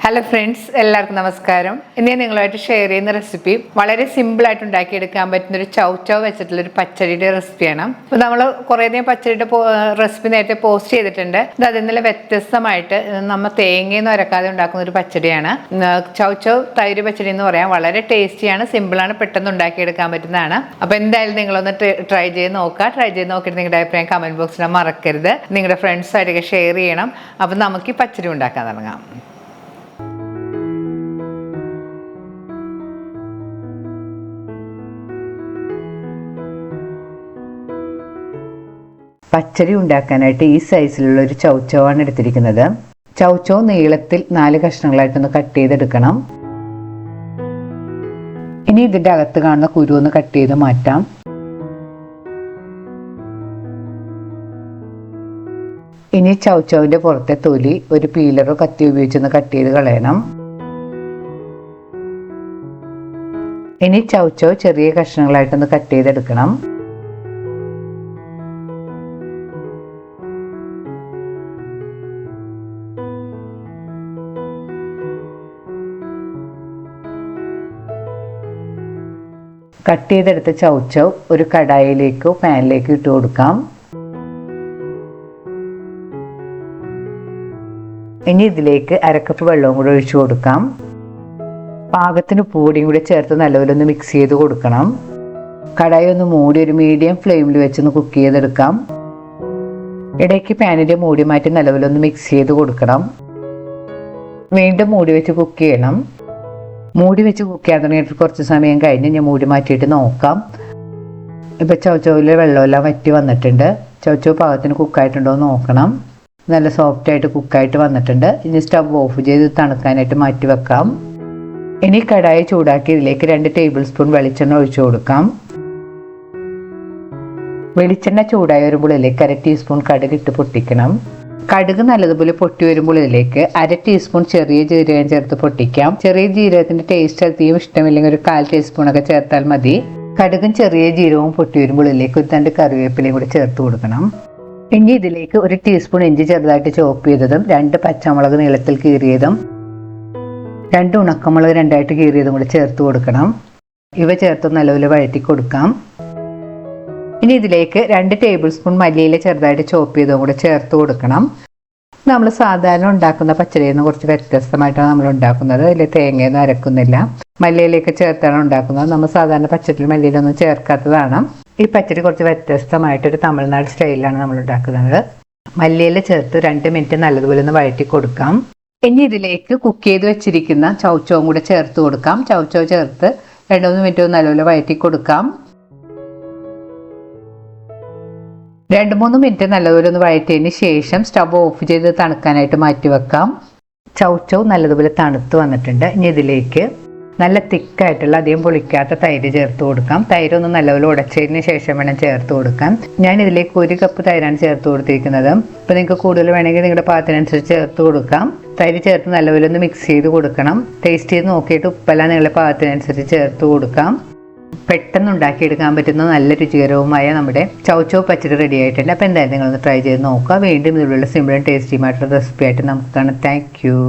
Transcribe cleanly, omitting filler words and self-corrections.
Hello friends, എല്ലാവർക്കും നമസ്കാരം. ഇന്ന് ഞാൻ നിങ്ങളുമായിട്ട് ഷെയർ ചെയ്യുന്ന റെസിപ്പി വളരെ സിമ്പിളായിട്ട് ഉണ്ടാക്കിയെടുക്കാൻ പറ്റുന്ന ഒരു ചൗ വെച്ചിട്ടുള്ളൊരു പച്ചടിയുടെ റെസിപ്പിയാണ്. അപ്പോൾ നമ്മൾ കുറേയധികം പച്ചടിയുടെ റെസിപ്പി നേരത്തെ പോസ്റ്റ് ചെയ്തിട്ടുണ്ട്. ഇത് അതിൽ നിന്നുള്ള വ്യത്യസ്തമായിട്ട് നമ്മൾ തേങ്ങയൊന്നും അരക്കാതെ ഉണ്ടാക്കുന്ന ഒരു പച്ചടിയാണ്. ചൗ തൈര് പച്ചടി എന്ന് പറയാം. വളരെ ടേസ്റ്റിയാണ്, സിമ്പിളാണ്, പെട്ടെന്ന് ഉണ്ടാക്കിയെടുക്കാൻ പറ്റുന്നതാണ്. അപ്പോൾ എന്തായാലും നിങ്ങളൊന്ന് ട്രൈ ചെയ്ത് നോക്കുക. ട്രൈ ചെയ്ത് നോക്കിയിട്ട് നിങ്ങളുടെ അഭിപ്രായം കമൻറ്റ് ബോക്സിൽ മറക്കരുത്. നിങ്ങളുടെ ഫ്രണ്ട്സായിട്ടൊക്കെ ഷെയർ ചെയ്യണം. അപ്പോൾ നമുക്ക് ഈ പച്ചടി ഉണ്ടാക്കാൻ തുടങ്ങാം. പച്ചടി ഉണ്ടാക്കാനായിട്ട് ഈ സൈസിലുള്ള ഒരു ചൗച്ചവാണ് എടുത്തിരിക്കുന്നത്. ചൗച്ചോ നീളത്തിൽ 4 കഷ്ണങ്ങളായിട്ടൊന്ന് കട്ട് ചെയ്തെടുക്കണം. ഇനി ഇതിൻ്റെ അകത്ത് കാണുന്ന കുരു ഒന്ന് കട്ട് ചെയ്ത് മാറ്റാം. ഇനി ചൗച്ചോവിൻ്റെ പുറത്തെ തൊലി ഒരു പീലറോ കത്തി ഉപയോഗിച്ചൊന്ന് കട്ട് ചെയ്ത് കളയണം. ഇനി ചൗച്ചോ ചെറിയ കഷ്ണങ്ങളായിട്ടൊന്ന് കട്ട് ചെയ്തെടുക്കണം. കട്ട് ചെയ്തെടുത്ത ചൗച്ചൗ ഒരു കടായിലേക്കോ പാനിലേക്കോ ഇട്ട് കൊടുക്കാം. ഇനി ഇതിലേക്ക് 1/2 കപ്പ് വെള്ളവും കൂടെ ഒഴിച്ചു കൊടുക്കാം. പാകത്തിന് പൊടിയും കൂടി ചേർത്ത് നല്ലപോലെ ഒന്ന് മിക്സ് ചെയ്ത് കൊടുക്കണം. കടായി ഒന്ന് മൂടി ഒരു മീഡിയം ഫ്ലെയിമിൽ വെച്ചൊന്ന് കുക്ക് ചെയ്തെടുക്കാം. ഇടയ്ക്ക് പാനിൻ്റെ മൂടി മാറ്റി നല്ലപോലെ ഒന്ന് മിക്സ് ചെയ്ത് കൊടുക്കണം. വീണ്ടും മൂടി വെച്ച് കുക്ക് ചെയ്യണം. മൂടി വെച്ച് കുക്ക് ചെയ്യാൻ തുടങ്ങിയിട്ട് കുറച്ച് സമയം കഴിഞ്ഞ് ഞാൻ മൂടി മാറ്റിയിട്ട് നോക്കാം. ഇപ്പോൾ ചൗച്ചൗവിലെ വെള്ളമെല്ലാം വറ്റി വന്നിട്ടുണ്ട്. ചൗച്ചൗ പാകത്തിന് കുക്കായിട്ടുണ്ടോ എന്ന് നോക്കണം. നല്ല സോഫ്റ്റായിട്ട് കുക്കായിട്ട് വന്നിട്ടുണ്ട്. ഇനി സ്റ്റവ് ഓഫ് ചെയ്ത് തണുക്കാനായിട്ട് മാറ്റി വെക്കാം. ഇനി കടായി ചൂടാക്കി ഇതിലേക്ക് 2 ടേബിൾ സ്പൂൺ വെളിച്ചെണ്ണ ഒഴിച്ചു കൊടുക്കാം. വെളിച്ചെണ്ണ ചൂടായി വരുമ്പോൾ ഇതിലേക്ക് 1/2 ടീസ്പൂൺ കടുക് ഇട്ട് പൊട്ടിക്കണം. കടുക് നല്ലതുപോലെ പൊട്ടി വരുമ്പോൾ ഇതിലേക്ക് 1/2 ടീസ്പൂൺ ചെറിയ ജീരകം ചേർത്ത് പൊട്ടിക്കാം. ചെറിയ ജീരകത്തിന്റെ ടേസ്റ്റ് അധികം ഇഷ്ടമില്ലെങ്കിൽ ഒരു 1/4 ടീസ്പൂണൊക്കെ ചേർത്താൽ മതി. കടുകും ചെറിയ ജീരകവും പൊട്ടി വരുമ്പോൾ ഇതിലേക്ക് ഒരു 2 കറിവേപ്പിലയും കൂടി ചേർത്ത് കൊടുക്കണം. ഇനി ഇതിലേക്ക് 1 ടീസ്പൂൺ ഇഞ്ചി ചെറുതായിട്ട് ചോപ്പ് ചെയ്തതും 2 പച്ചമുളക് നീളത്തിൽ കീറിയതും 2 ഉണക്കമുളക് 2ആയിട്ട് കീറിയതും കൂടി ചേർത്ത് കൊടുക്കണം. ഇവ ചേർത്ത് നല്ലപോലെ വഴറ്റി കൊടുക്കാം. ഇനി ഇതിലേക്ക് 2 ടേബിൾ സ്പൂൺ മല്ലിയില ചെറുതായിട്ട് ചോപ്പ് ചെയ്തതും കൂടെ ചേർത്ത് കൊടുക്കണം. നമ്മൾ സാധാരണ ഉണ്ടാക്കുന്ന പച്ചടിയിൽ നിന്ന് കുറച്ച് വ്യത്യസ്തമായിട്ടാണ് നമ്മൾ ഉണ്ടാക്കുന്നത്. അതിൽ തേങ്ങയൊന്നും അരക്കുന്നില്ല, മല്ലിയിലയൊക്കെ ചേർത്താണ് ഉണ്ടാക്കുന്നത്. നമ്മൾ സാധാരണ പച്ചടിയിൽ മല്ലിയിലൊന്നും ചേർക്കാത്തതാണ്. ഈ പച്ചടി കുറച്ച് വ്യത്യസ്തമായിട്ടൊരു തമിഴ്നാട് സ്റ്റൈലിലാണ് നമ്മൾ ഉണ്ടാക്കുന്നത്. മല്ലിയില ചേർത്ത് 2 മിനിറ്റ് നല്ലതുപോലെ ഒന്ന് വഴറ്റി കൊടുക്കാം. ഇനി ഇതിലേക്ക് കുക്ക് ചെയ്ത് വെച്ചിരിക്കുന്ന ചൗച്ചവും കൂടെ ചേർത്ത് കൊടുക്കാം. ചൗച്ചോ ചേർത്ത് 2-3 മിനിറ്റ് നല്ലപോലെ വഴറ്റി കൊടുക്കാം. 2-3 മിനിറ്റ് നല്ലതുപോലെ ഒന്ന് വഴറ്റിയതിന് ശേഷം സ്റ്റവ് ഓഫ് ചെയ്ത് തണുക്കാനായിട്ട് മാറ്റി വെക്കാം. ചൗച്ചൗ നല്ലതുപോലെ തണുത്ത് വന്നിട്ടുണ്ട്. ഇനി ഇതിലേക്ക് നല്ല തിക്കായിട്ടുള്ള അധികം പൊളിക്കാത്ത തൈര് ചേർത്ത് കൊടുക്കാം. തൈരൊന്ന് നല്ലപോലെ ഉടച്ചതിന് ശേഷം വേണം ചേർത്ത് കൊടുക്കാൻ. ഞാൻ ഇതിലേക്ക് 1 കപ്പ് തൈരാണ് ചേർത്ത് കൊടുത്തിരിക്കുന്നത്. ഇപ്പോൾ നിങ്ങൾക്ക് കൂടുതൽ വേണമെങ്കിൽ നിങ്ങളുടെ പാകത്തിനനുസരിച്ച് ചേർത്ത് കൊടുക്കാം. തൈര് ചേർത്ത് നല്ലപോലെ ഒന്ന് മിക്സ് ചെയ്ത് കൊടുക്കണം. ടേസ്റ്റ് ചെയ്ത് നോക്കിയിട്ട് ഉപ്പെല്ലാം നിങ്ങളുടെ പാകത്തിനനുസരിച്ച് ചേർത്ത് കൊടുക്കാം. പെട്ടെന്ന് ഉണ്ടാക്കിയെടുക്കാൻ പറ്റുന്ന നല്ല രുചികരവുമായ നമ്മുടെ ചൗച്ചൗ പച്ചടി റെഡി ആയിട്ടുണ്ട്. അപ്പോൾ എന്തായാലും നിങ്ങളൊന്ന് ട്രൈ ചെയ്ത് നോക്കുക. വീണ്ടും ഇതിലുള്ള സിമ്പിളും ടേസ്റ്റിയുമായിട്ടുള്ള റെസിപ്പി ആയിട്ട് നമുക്ക് കാണാം. Thank you.